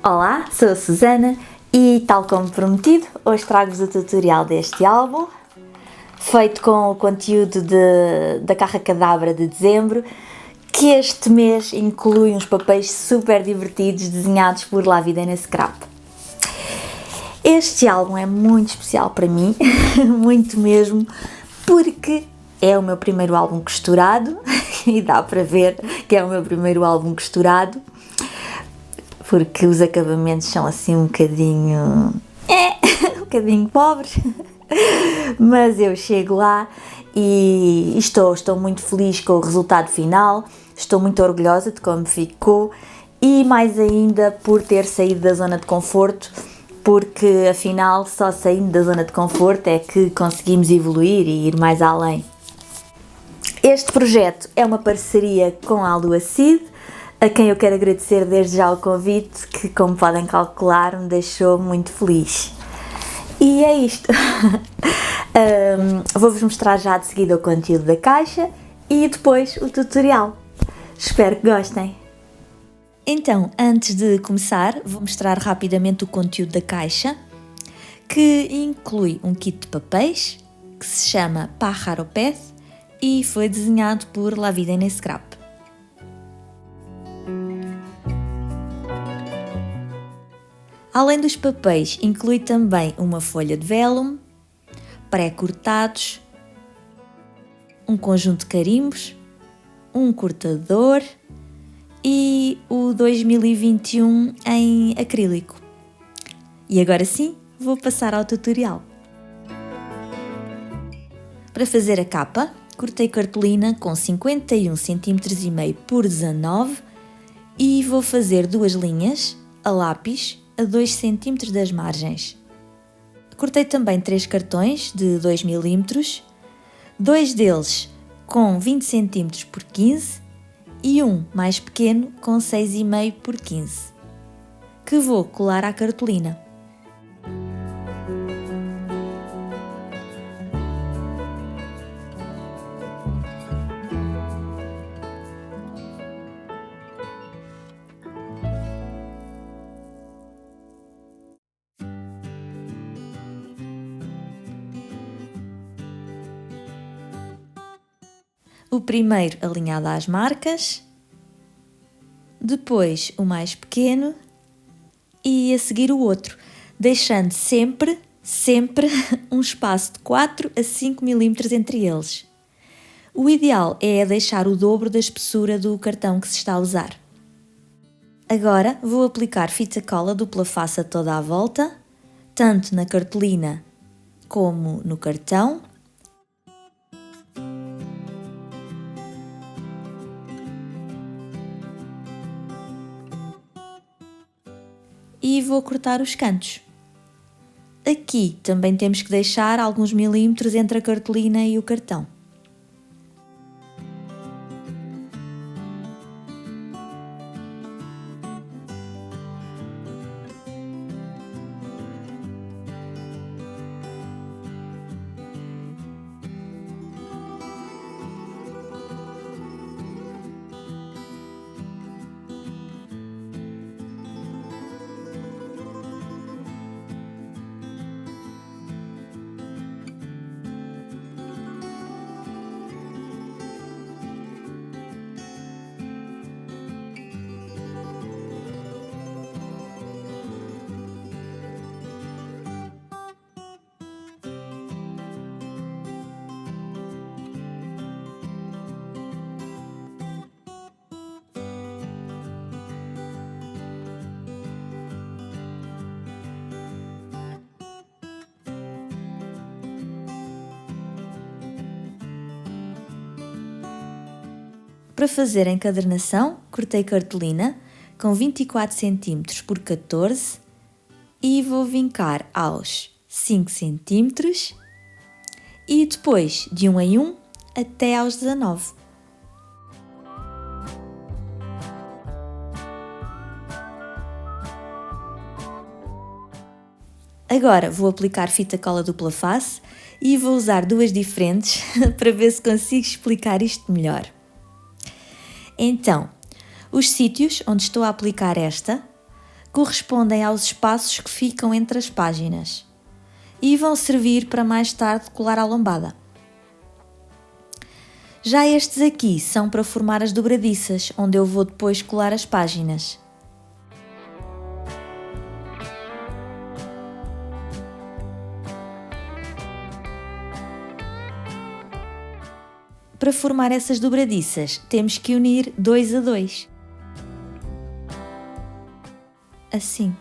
Olá, sou a Susana e, tal como prometido, hoje trago-vos o tutorial deste álbum, feito com o conteúdo da Carra Cadabra de dezembro, que este mês inclui uns papéis super divertidos desenhados por La Vida en Scrap. Este álbum é muito especial para mim, muito mesmo, porque é o meu primeiro álbum costurado, e dá para ver que é o meu primeiro álbum costurado, porque os acabamentos são assim um bocadinho pobres, mas eu chego lá e estou muito feliz com o resultado final, estou muito orgulhosa de como ficou e mais ainda por ter saído da zona de conforto, porque afinal só saindo da zona de conforto é que conseguimos evoluir e ir mais além. Este projeto é uma parceria com a Aluacid, a quem eu quero agradecer desde já o convite, que, como podem calcular, me deixou muito feliz. E é isto. Vou-vos mostrar já de seguida o conteúdo da caixa e depois o tutorial. Espero que gostem. Então, antes de começar, vou mostrar rapidamente o conteúdo da caixa, que inclui um kit de papéis, que se chama Pájaro Pez e foi desenhado por La Vida en Scrap. Além dos papéis, inclui também uma folha de vellum, pré-cortados, um conjunto de carimbos, um cortador e o 2021 em acrílico. E agora sim, vou passar ao tutorial. Para fazer a capa, cortei cartolina com 51,5 cm por 19 e vou fazer duas linhas a lápis a 2 cm das margens. Cortei também 3 cartões de 2 mm, dois deles com 20 cm por 15 e um mais pequeno com 6,5 por 15, que vou colar à cartolina. O primeiro alinhado às marcas, depois o mais pequeno e a seguir o outro, deixando sempre um espaço de 4 a 5 mm entre eles. O ideal é deixar o dobro da espessura do cartão que se está a usar. Agora vou aplicar fita cola dupla face a toda a volta, tanto na cartolina como no cartão. E vou cortar os cantos. Aqui também temos que deixar alguns milímetros entre a cartolina e o cartão. Para fazer a encadernação, cortei cartolina com 24 cm por 14 e vou vincar aos 5 cm e depois de 1 em 1 até aos 19. Agora vou aplicar fita cola dupla face e vou usar duas diferentes para ver se consigo explicar isto melhor. Então, os sítios onde estou a aplicar esta correspondem aos espaços que ficam entre as páginas e vão servir para mais tarde colar à lombada. Já estes aqui são para formar as dobradiças, onde eu vou depois colar as páginas. Para formar essas dobradiças, temos que unir 2 a 2. Assim.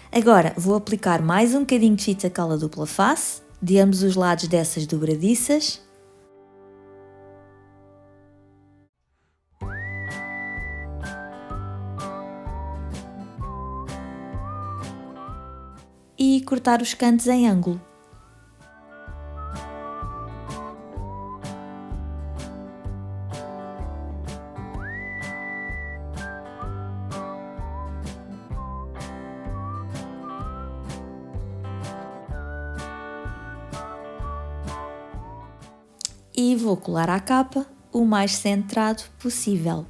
Agora vou aplicar mais um bocadinho de fita cola dupla face de ambos os lados dessas dobradiças. E cortar os cantos em ângulo. E vou colar à capa o mais centrado possível.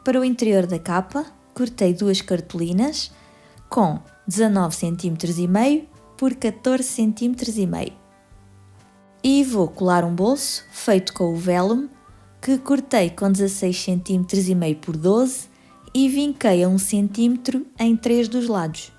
Para o interior da capa, cortei 2 cartolinas com 19,5 cm por 14,5 cm. E vou colar um bolso feito com o vellum, que cortei com 16,5 cm por 12 e vinquei a 1 cm em 3 dos lados.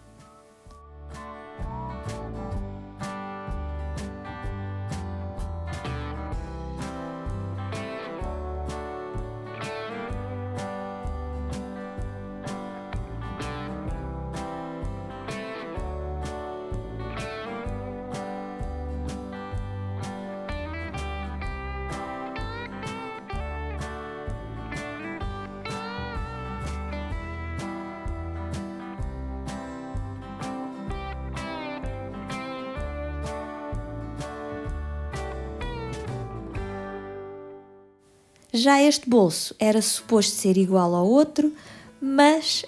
Já este bolso era suposto ser igual ao outro, mas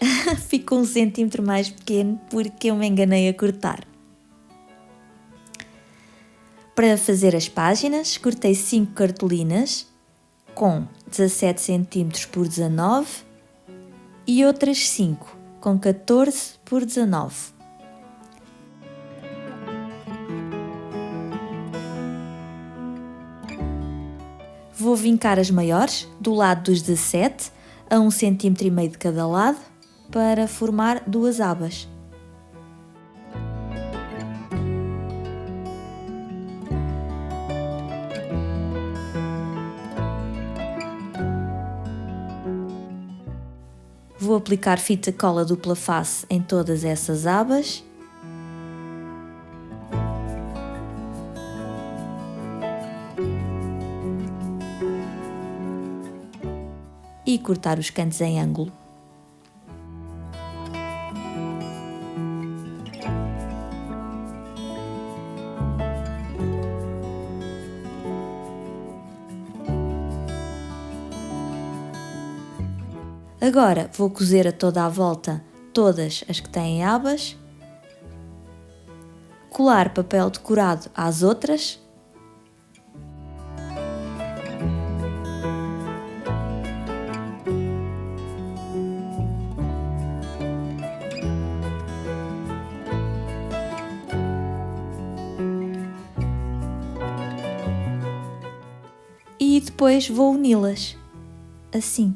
ficou 1 cm mais pequeno porque eu me enganei a cortar. Para fazer as páginas, cortei 5 cartolinas com 17 cm por 19 e outras 5 com 14 por 19. Vou vincar as maiores do lado dos 17 a 1,5 cm de cada lado para formar 2 abas. Vou aplicar fita cola dupla face em todas essas abas. E cortar os cantos em ângulo. Agora vou cozer a toda a volta todas as que têm abas, colar papel decorado às outras e depois vou uni-las, assim.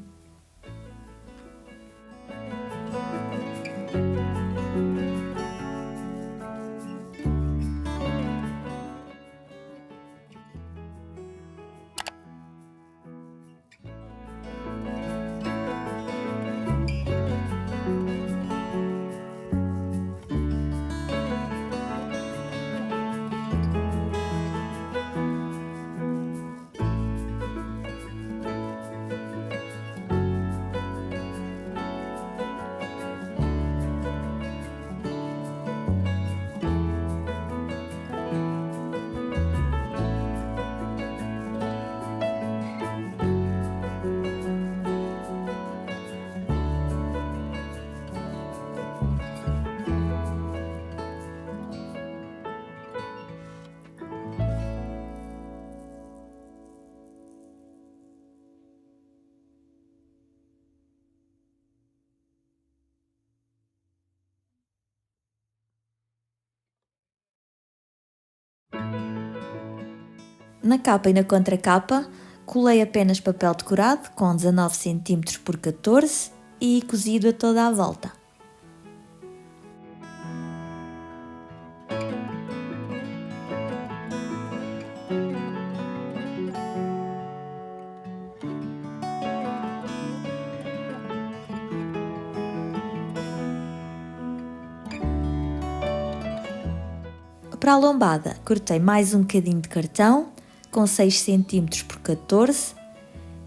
Na capa e na contracapa, colei apenas papel decorado com 19 cm por 14 e cozido a toda a volta. Para a lombada, cortei mais um bocadinho de cartão, com 6 cm por 14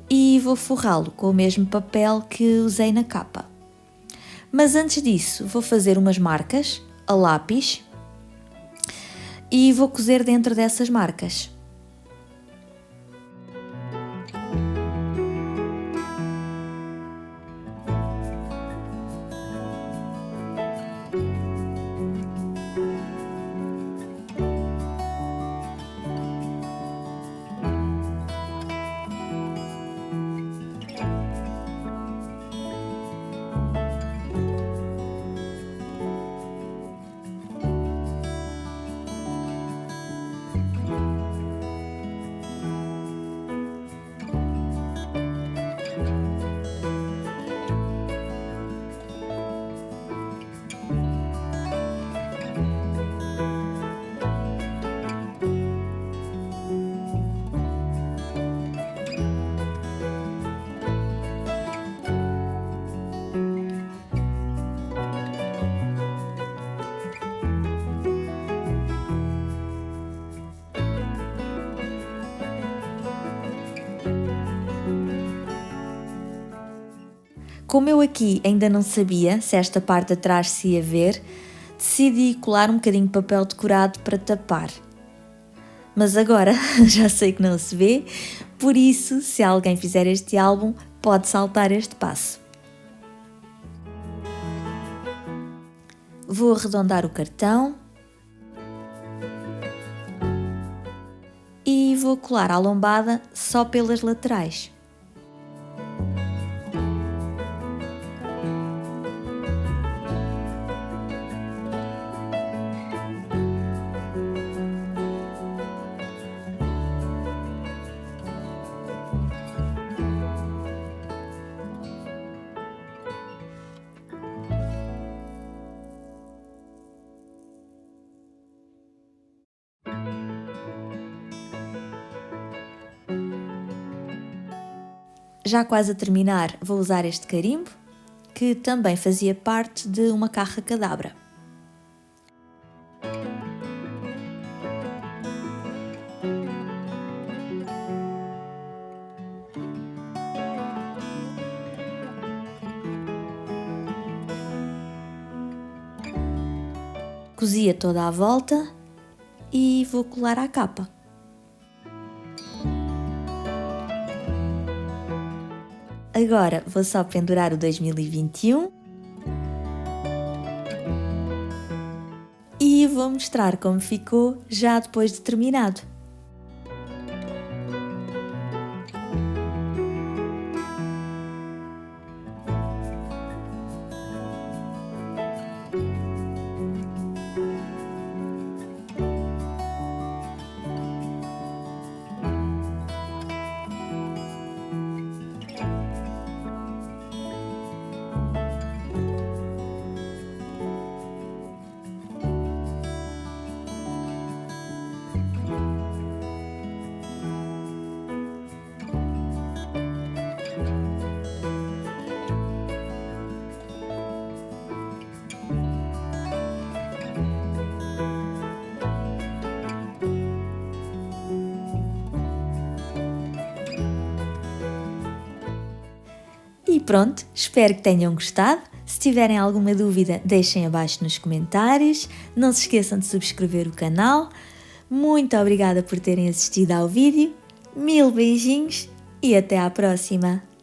e vou forrá-lo com o mesmo papel que usei na capa. Mas antes disso, vou fazer umas marcas a lápis e vou cozer dentro dessas marcas. Como eu aqui ainda não sabia se esta parte de atrás se ia ver, decidi colar um bocadinho de papel decorado para tapar. Mas agora já sei que não se vê, por isso, se alguém fizer este álbum, pode saltar este passo. Vou arredondar o cartão e vou colar a lombada só pelas laterais. Já quase a terminar, vou usar este carimbo, que também fazia parte de uma carra cadabra. Cozi a toda a volta e vou colar à capa. Agora vou só pendurar o 2021 e vou mostrar como ficou já depois de terminado. E pronto, espero que tenham gostado. Se tiverem alguma dúvida, deixem abaixo nos comentários. Não se esqueçam de subscrever o canal. Muito obrigada por terem assistido ao vídeo. Mil beijinhos e até à próxima!